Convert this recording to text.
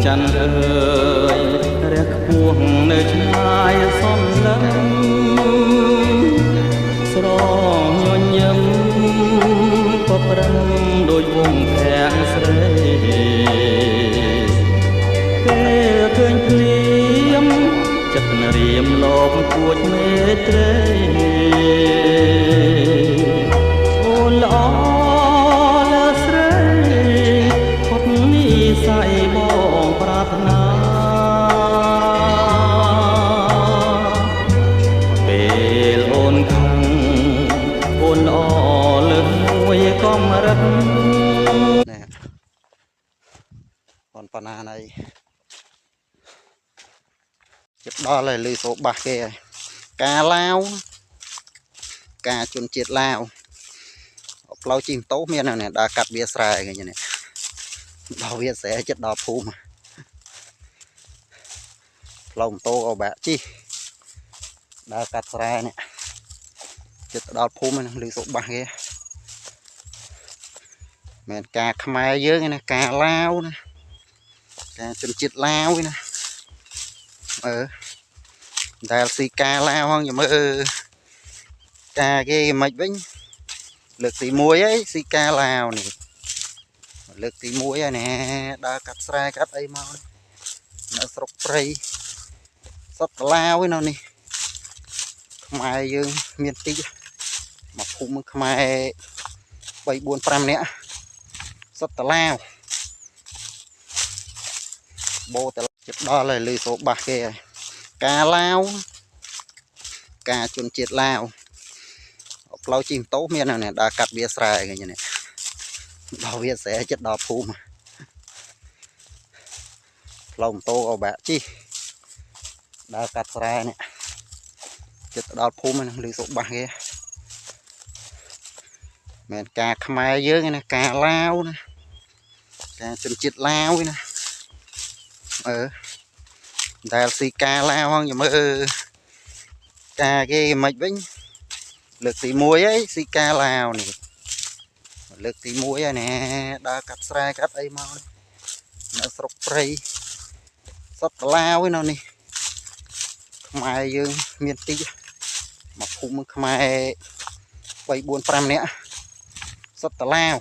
ច័ន្ទអើយរះខ្ពស់នៅឆ្ងាយសំឡឹងស្រញញឹមក៏ប្រឹងដោយវងភាំងស្រីពេលឃើញភ្លៀមចិត្តរៀមលោកគួចមេត្រីអូនល្អលើស្រីផុតនិស័យបងប្រាថ្នាពេលអូនខឹងអូនល្អលើមួយកំរិតនេះបងប៉ណាណៃចិត្តដល់ហើយលឺសូបាសគេហើយការឡាវការជន់ជាតិឡាវផ្លូវជីម៉ូតូមាននេះដើរកាត់វាស្រែឃើញនេះដល់វាស្រែចិត្តដល់ភូមិផ្លូវម៉ូតូក៏បាក់ជីដើរកាត់ស្រែនេះចិត្តដល់ភូមិនឹងលឺសូបាសគេមែនការខ្មែរយើងណាការឡាវណាការជន់ជាតិឡាវណាដែលស៊ីការឡាវហងចាំមើលការគេមិនវិញលើកទី1ហើយស៊ីការឡាវនេះលើកទី1ហើយណែដើរកាត់ស្រែកាត់អីមកនៅស្រុកព្រៃសុទ្ធឡាវឯណោះនេះខ្មែរយើងមានទីមកភូមិខ្មែរ3 4 5នាក់សុទ្ធឡាវបោតចិត្តដល់ហើយលឺសូបាសគេហើយការឡាវការជន់ជាតិឡាវផ្លូវជីម៉ូតូមាននេះដើរកាត់វាស្រែឃើញនេះដល់វាស្រែចិត្តដល់ភូមិផ្លូវម៉ូតូក៏បាក់ជីដើរកាត់ស្រែនេះចិត្តដល់ភូមិនឹងលឺសូបាសគេមែនការខ្មែរយើងណាការឡាវណាការជន់ជាតិឡាវណាដែលស៊ីការឡាវហងចាំមើលការគេមិនវិញលើកទី1ហើយស៊ីការឡាវនេះលើកទី1ហើយណែដើរកាត់ស្រែកាត់អីមកនៅស្រុកព្រៃសុទ្ធឡាវឯណោះនេះខ្មែរយើងមានទីមកភូមិខ្មែរ3 4 5នាក់សុទ្ធឡាវ